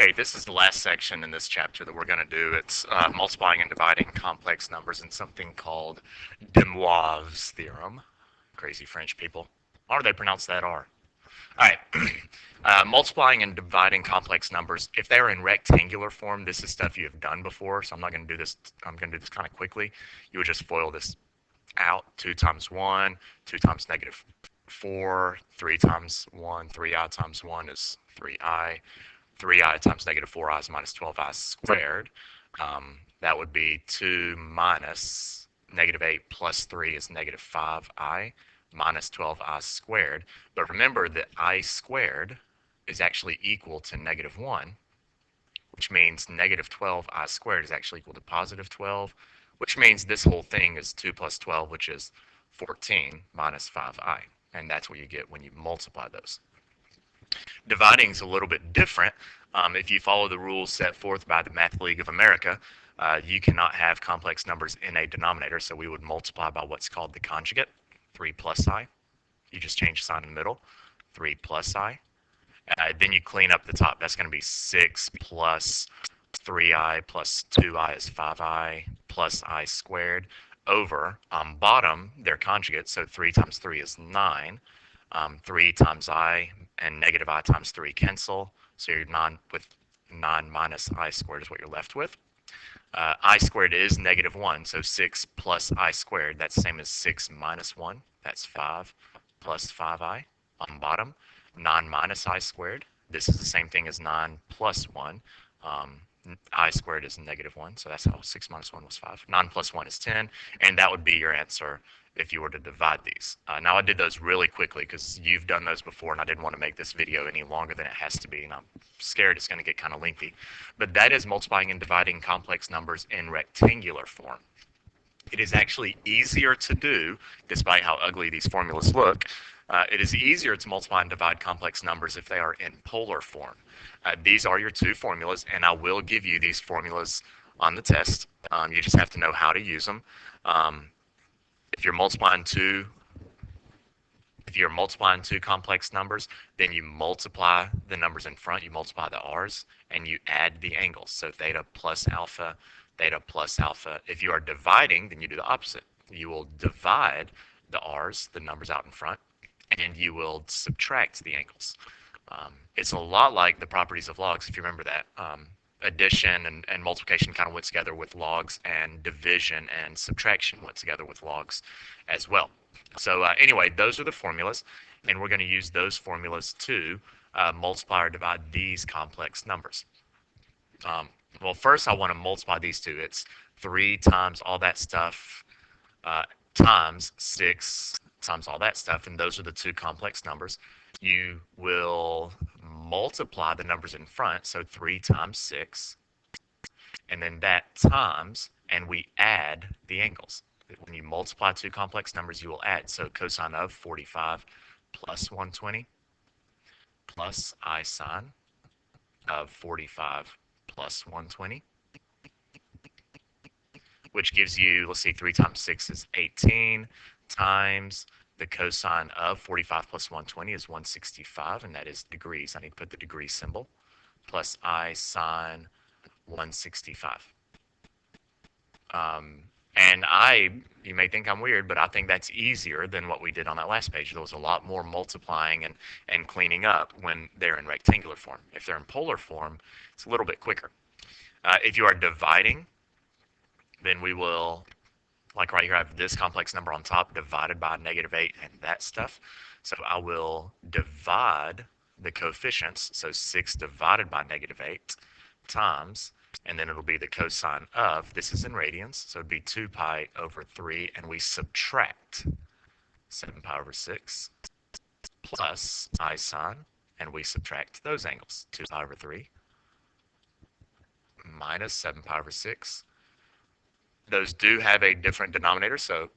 Okay, this is the last section in this chapter that we're going to do. It's multiplying and dividing complex numbers in something called DeMoivre's theorem. Crazy French people. How do they pronounce that R? All right. Multiplying and dividing complex numbers, if they're in rectangular form, this is stuff you have done before, so I'm not going to do this. I'm going to do this kind of quickly. You would just FOIL this out. 2 times 1, 2 times negative 4, 3 times 1, 3i times 1 is 3i. 3i times negative 4i is minus 12i squared. That would be 2 minus negative 8 plus 3 is negative 5i minus 12i squared. But remember that I squared is actually equal to negative 1, which means negative 12i squared is actually equal to positive 12, which means this whole thing is 2 plus 12, which is 14 minus 5i. And that's what you get when you multiply those. Dividing is a little bit different. If you follow the rules set forth by the Math League of America, you cannot have complex numbers in a denominator, so we would multiply by what's called the conjugate, 3 plus I. You just change the sign in the middle, 3 plus I. Then you clean up the top. That's going to be 6 plus 3i plus 2i is 5i plus I squared over, on bottom, their conjugate, so 3 times 3 is 9. 3 times I and negative I times 3 cancel, so you're with 9 minus I squared is what you're left with. I squared is negative 1, so 6 plus I squared, that's the same as 6 minus 1, that's 5 plus 5i. On bottom, 9 minus I squared, this is the same thing as 9 plus 1. I squared is negative 1, so that's how 6 minus 1 was 5. 9 plus 1 is 10, and that would be your answer if you were to divide these. Now I did those really quickly because you've done those before and I didn't want to make this video any longer than it has to be, and I'm scared it's going to get kind of lengthy. But that is multiplying and dividing complex numbers in rectangular form. It is actually easier to do, despite how ugly these formulas look. It is easier to multiply and divide complex numbers if they are in polar form. These are your two formulas, and I will give you these formulas on the test. You just have to know how to use them. If you're multiplying two complex numbers, then you multiply the numbers in front, you multiply the r's, and you add the angles. So theta plus alpha, theta plus alpha. If you are dividing, then you do the opposite. You will divide the r's, the numbers out in front, and you will subtract the angles. It's a lot like the properties of logs, if you remember that. Addition and multiplication kind of went together with logs, and division and subtraction went together with logs as well. So anyway, those are the formulas, and we're going to use those formulas to multiply or divide these complex numbers. Well, first I want to multiply these two. It's 3 times all that stuff times 6 times all that stuff, and those are the two complex numbers. You will multiply the numbers in front, so 3 times 6, and then that times, and we add the angles. When you multiply two complex numbers, you will add. So cosine of 45 plus 120 plus I sine of 45 plus 120, which gives you, let's see, 3 times 6 is 18 times the cosine of 45 plus 120 is 165, and that is degrees. I need to put the degree symbol, plus I sine 165. And you may think I'm weird, but I think that's easier than what we did on that last page. There was a lot more multiplying and cleaning up when they're in rectangular form. If they're in polar form, it's a little bit quicker. If you are dividing, then we will, like right here, I have this complex number on top divided by negative 8 and that stuff. So I will divide the coefficients, so 6 divided by negative 8 times, and then it'll be the cosine of, this is in radians, so it'd be 2 pi over 3, and we subtract 7 pi over 6 plus I sine, and we subtract those angles, 2 pi over 3 minus 7 pi over 6. Those do have a different denominator, so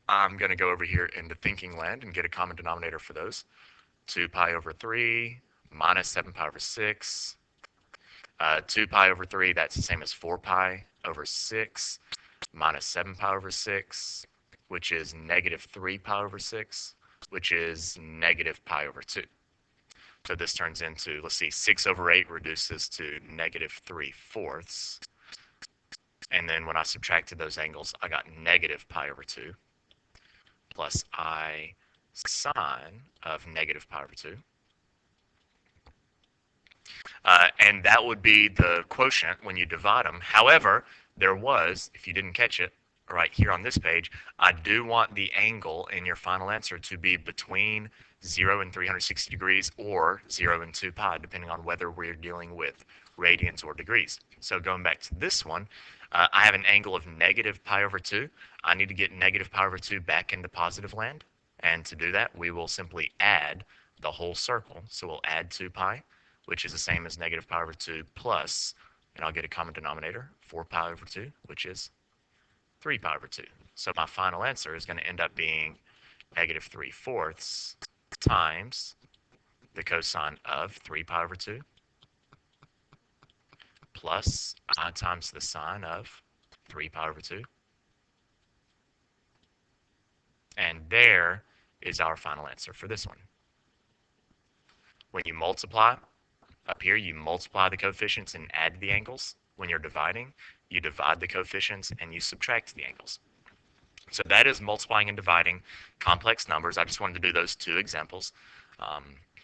I'm going to go over here into thinking land and get a common denominator for those. 2 pi over 3 minus 7 pi over 6. 2 pi over 3, that's the same as 4 pi over 6 minus 7 pi over 6, which is negative 3 pi over 6, which is negative pi over 2. So this turns into, let's see, 6 over 8 reduces to negative 3/4. And then when I subtracted those angles, I got negative pi over 2 plus I sine of negative pi over 2. And that would be the quotient when you divide them. However, there was, if you didn't catch it, right here on this page, I do want the angle in your final answer to be between 0 and 360 degrees or 0 and 2 pi, depending on whether we're dealing with radians or degrees. So going back to this one, I have an angle of negative pi over 2. I need to get negative pi over 2 back into positive land. And to do that, we will simply add the whole circle. So we'll add 2 pi, which is the same as negative pi over 2 plus, and I'll get a common denominator, 4 pi over 2, which is 3 pi over 2. So my final answer is going to end up being negative 3/4 times the cosine of 3 pi over 2 plus I times the sine of 3 pi over 2. And there is our final answer for this one. When you multiply, up here you multiply the coefficients and add the angles. When you're dividing, you divide the coefficients and you subtract the angles. So that is multiplying and dividing complex numbers. I just wanted to do those two examples.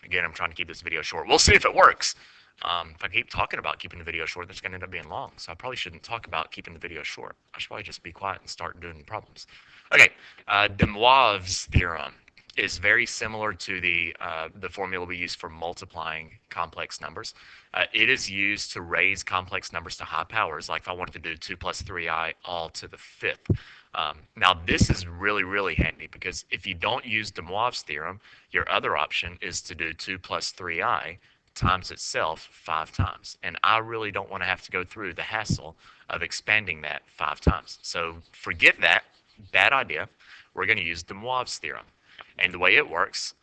Again, I'm trying to keep this video short. We'll see if it works. If I keep talking about keeping the video short, that's going to end up being long. So I probably shouldn't talk about keeping the video short. I should probably just be quiet and start doing the problems. Okay, DeMoivre's theorem is very similar to the formula we use for multiplying complex numbers. It is used to raise complex numbers to high powers, like if I wanted to do 2 plus 3i all to the 5th. Now this is really, really handy because if you don't use DeMoivre's theorem, your other option is to do 2 plus 3i times itself 5 times. And I really don't want to have to go through the hassle of expanding that 5 times. So forget that, bad idea. We're going to use DeMoivre's theorem. And the way it works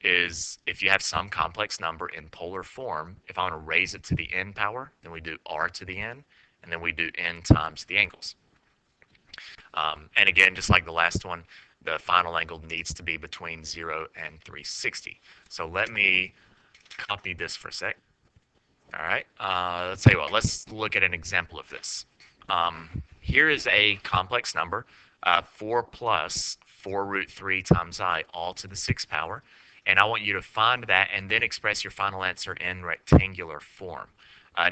is if you have some complex number in polar form, if I want to raise it to the n power, then we do r to the n, and then we do n times the angles. And again, just like the last one, the final angle needs to be between 0 and 360. So let me copy this for a sec. All right, let's tell you what, let's look at an example of this. Here is a complex number, 4 plus 4 root 3 times I all to the 6th power. And I want you to find that and then express your final answer in rectangular form.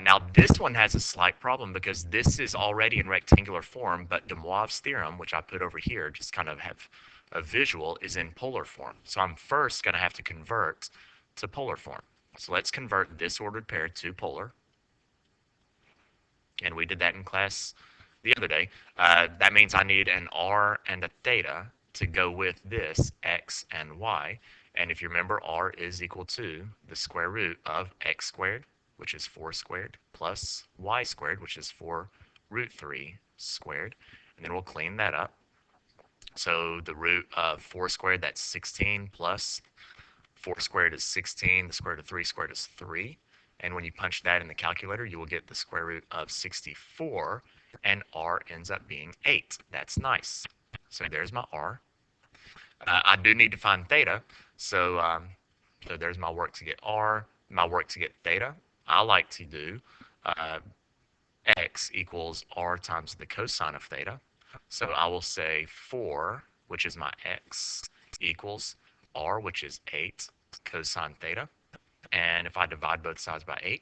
Now this one has a slight problem because this is already in rectangular form, but DeMoivre's theorem, which I put over here, just kind of have a visual, is in polar form. So I'm first going to have to convert to polar form. So let's convert this ordered pair to polar. And we did that in class the other day. That means I need an r and a theta to go with this x and y. And if you remember, r is equal to the square root of x squared, which is 4 squared, plus y squared, which is 4 root 3 squared. And then we'll clean that up. So the root of 4 squared, that's 16, plus 4 squared is 16, the square root of 3 squared is 3. And when you punch that in the calculator, you will get the square root of 64, and r ends up being 8. That's nice. So there's my r. I do need to find theta, so there's my work to get r, my work to get theta. I like to do x equals r times the cosine of theta. So I will say 4, which is my x, equals r, which is 8, cosine theta. And if I divide both sides by 8,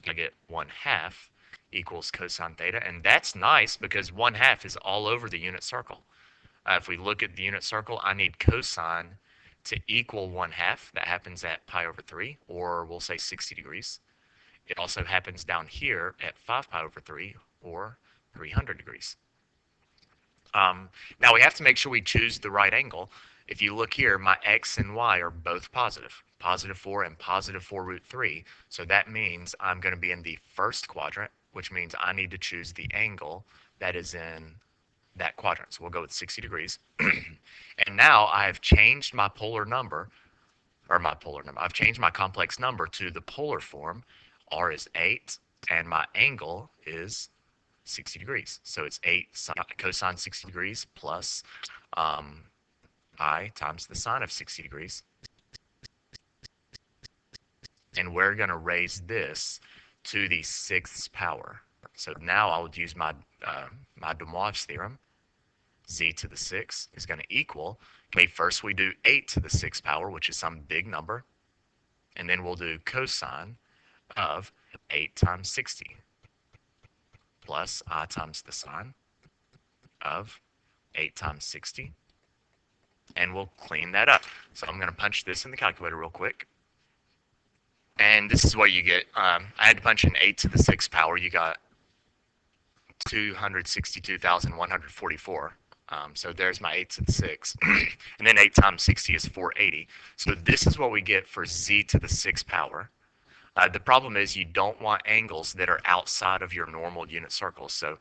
I get 1/2 equals cosine theta. And that's nice because 1/2 is all over the unit circle. If we look at the unit circle, I need cosine to equal 1/2. That happens at pi over 3, or we'll say 60 degrees. It also happens down here at 5 pi over 3, or 300 degrees. Now we have to make sure we choose the right angle. If you look here, my x and y are both positive, positive 4 and positive 4 root 3. So that means I'm going to be in the first quadrant, which means I need to choose the angle that is in that quadrant. So we'll go with 60 degrees. And now I've changed my polar number, I've changed my complex number to the polar form. R is 8, and my angle is 60 degrees. So it's 8 cosine 60 degrees plus I times the sine of 60 degrees. and we're going to raise this to the 6th power. So now I would use my DeMoivre's theorem. Z to the 6 is going to equal, okay, first we do 8 to the 6th power, which is some big number, and then we'll do cosine of 8 times 60 plus I times the sine of 8 times 60, and we'll clean that up. So I'm going to punch this in the calculator real quick. And this is what you get. I had to punch in 8 to the 6th power. You got 262,144. So there's my 8 to the 6. And then 8 times 60 is 480. So this is what we get for z to the 6th power. The problem is you don't want angles that are outside of your normal unit circles. So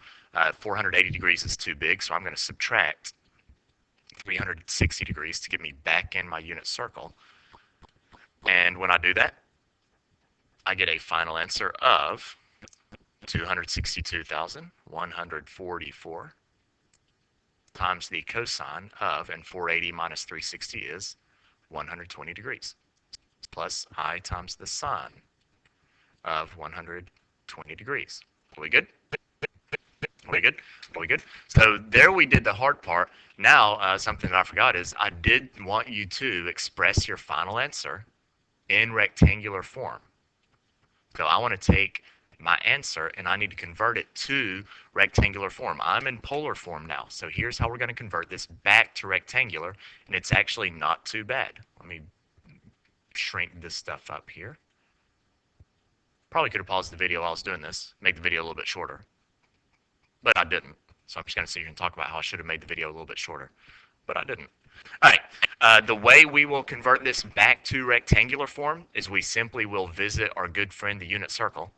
480 degrees is too big, so I'm going to subtract 360 degrees to get me back in my unit circle. And when I do that, I get a final answer of 262,144 times the cosine of, and 480 minus 360 is 120 degrees, plus I times the sine of 120 degrees. Are we good? Are we good? Are we good? So there we did the hard part. Now, something that I forgot is I did want you to express your final answer in rectangular form. So I want to take my answer and I need to convert it to rectangular form. I'm in polar form now. So here's how we're going to convert this back to rectangular, and it's actually not too bad. Let me shrink this stuff up here. Probably could have paused the video while I was doing this, make the video a little bit shorter, but I didn't. So I'm just going to sit here and talk about how I should have made the video a little bit shorter, but I didn't. All right, the way we will convert this back to rectangular form is we simply will visit our good friend, the unit circle,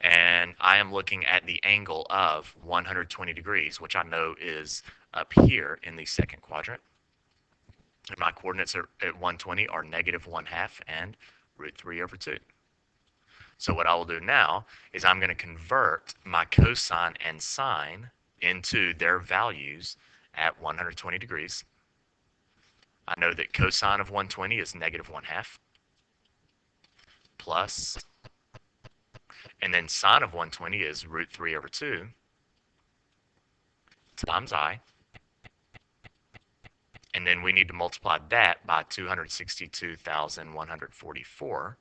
and I am looking at the angle of 120 degrees, which I know is up here in the second quadrant. And my coordinates at 120 are -1/2 and √3/2. So what I will do now is I'm going to convert my cosine and sine into their values at 120 degrees. I know that cosine of 120 is -1/2 plus, and then sine of 120 is √3/2 times I. And then we need to multiply that by 262,144.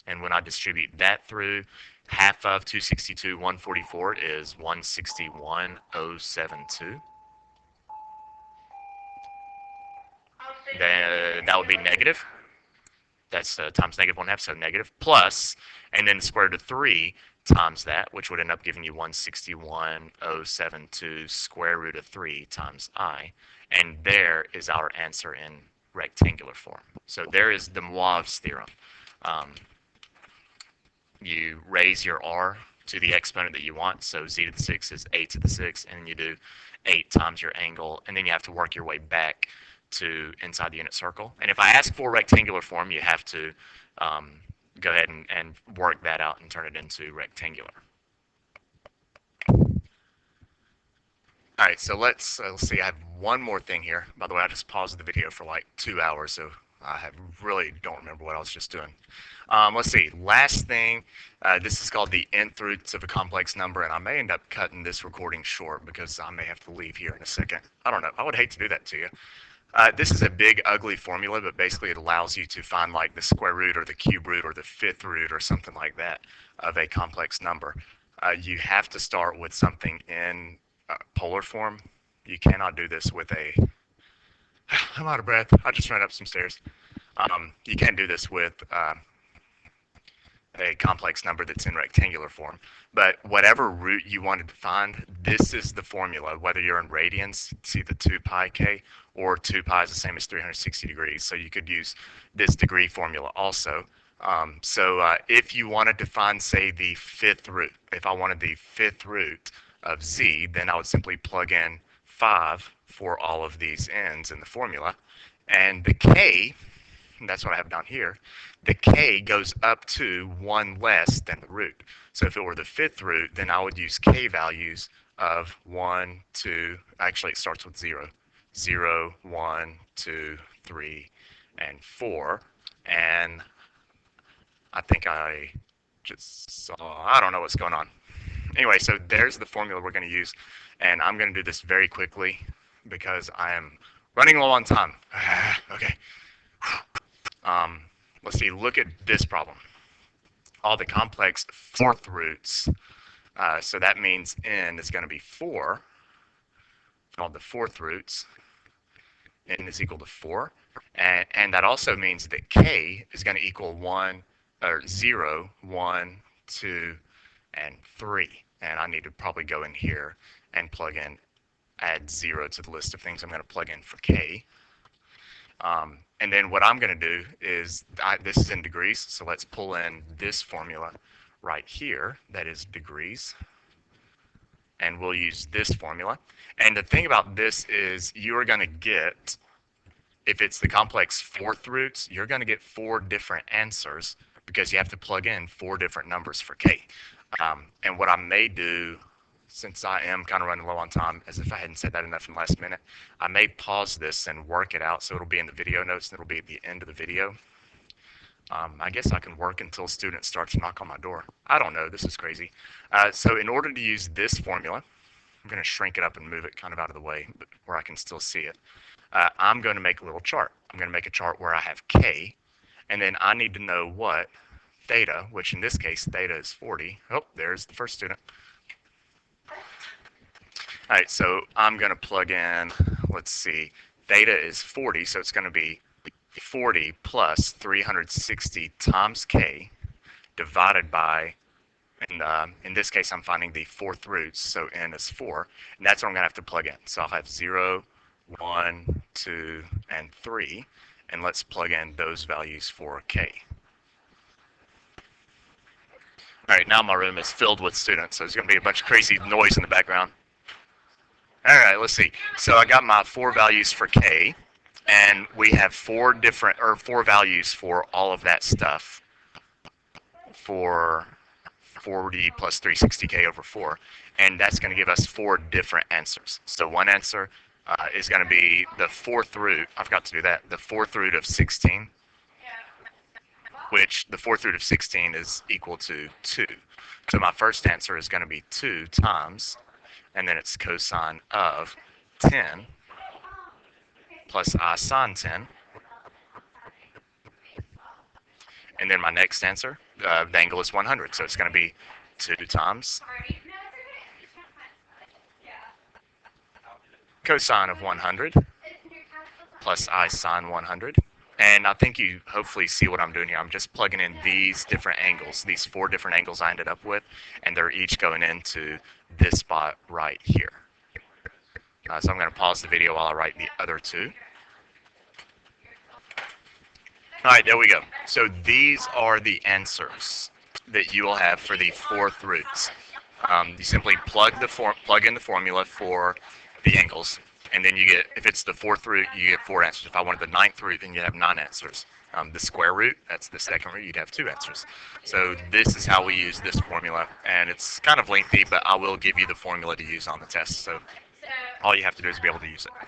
And when I distribute that through, half of 262,144 is 161,072. Then that would be negative. That's times -1/2, so negative, plus, and then the square root of 3 times that, which would end up giving you 161,072 square root of 3 times I. And there is our answer in rectangular form. So there is DeMoivre's theorem. You raise your r to the exponent that you want, so z to the 6 is 8 to the 6, and you do 8 times your angle, and then you have to work your way back to inside the unit circle. And if I ask for rectangular form, you have to go ahead and work that out and turn it into rectangular. All right, so let's see. I have one more thing here. By the way, I just paused the video for like 2 hours, so I really don't remember what I was just doing. Let's see. Last thing, this is called the nth roots of a complex number, and I may end up cutting this recording short because I may have to leave here in a second. I don't know. I would hate to do that to you. This is a big, ugly formula, but basically it allows you to find like the square root or the cube root or the fifth root or something like that of a complex number. You have to start with something in polar form. You cannot do this with a... I'm out of breath. I just ran up some stairs. You can't do this with a complex number that's in rectangular form. But whatever root you wanted to find, this is the formula. Whether you're in radians, see the 2 pi k, or 2 pi is the same as 360 degrees. So you could use this degree formula also. If you wanted to find, say, the fifth root, if I wanted the fifth root of z, then I would simply plug in 5 for all of these n's in the formula. And the k, and that's what I have down here, the k goes up to 1 less than the root. So if it were the fifth root, then I would use k values of 1, 2, actually it starts with 0. 0, 1, 2, 3, and 4. And I think I just saw, I don't know what's going on. Anyway, so there's the formula we're going to use, and I'm going to do this very quickly because I am running low on time. Okay. Um, let's see, look at this problem. All the complex fourth roots, so that means n is going to be 4, called the fourth roots. N is equal to 4, and that also means that k is going to equal 1, or 0, 1, 2, and 3. And I need to probably go in here and plug in, add 0 to the list of things I'm going to plug in for k. And then what I'm going to do is, this is in degrees, so let's pull in this formula right here, that is degrees. And we'll use this formula. And the thing about this is you're going to get, if it's the complex fourth roots, you're going to get 4 different answers because you have to plug in 4 different numbers for k. And what I may do, since I am kind of running low on time, as if I hadn't said that enough in the last minute, I may pause this and work it out so it'll be in the video notes and it'll be at the end of the video. I guess I can work until students start to knock on my door. I don't know, this is crazy. So in order to use this formula, I'm going to shrink it up and move it kind of out of the way, but where I can still see it. I'm going to make a little chart. I'm going to make a chart where I have k, and then I need to know what theta, which in this case theta is 40. Oh, there's the first student. All right, so I'm going to plug in, let's see, theta is 40, so it's going to be 40 plus 360 times k divided by, and in this case I'm finding the fourth roots, so n is 4, and that's what I'm going to have to plug in. So I'll have 0, 1, 2, and 3, and let's plug in those values for k. All right, now my room is filled with students, so there's going to be a bunch of crazy noise in the background. All right, let's see. So I got my 4 values for k, and we have 4 values for all of that stuff for 40 plus 360k over 4, and that's going to give us 4 different answers. So one answer is going to be the fourth root. I forgot to do that. The fourth root of 16, which the fourth root of 16 is equal to 2. So my first answer is going to be 2 times, and then it's cosine of 10 plus I sine 10. And then my next answer, the angle is 100, so it's going to be 2 times cosine of 100 plus I sine 100. And I think you hopefully see what I'm doing here. I'm just plugging in these different angles, these 4 different angles I ended up with, and they're each going into this spot right here. So I'm going to pause the video while I write the other 2. All right, there we go. So these are the answers that you will have for the fourth roots. You simply plug in the formula for the angles, and then you get, if it's the fourth root, you get 4 answers. If I wanted the ninth root, then you have 9 answers. The square root, that's the second root, you'd have 2 answers. So this is how we use this formula, and it's kind of lengthy, but I will give you the formula to use on the test. So all you have to do is be able to use it.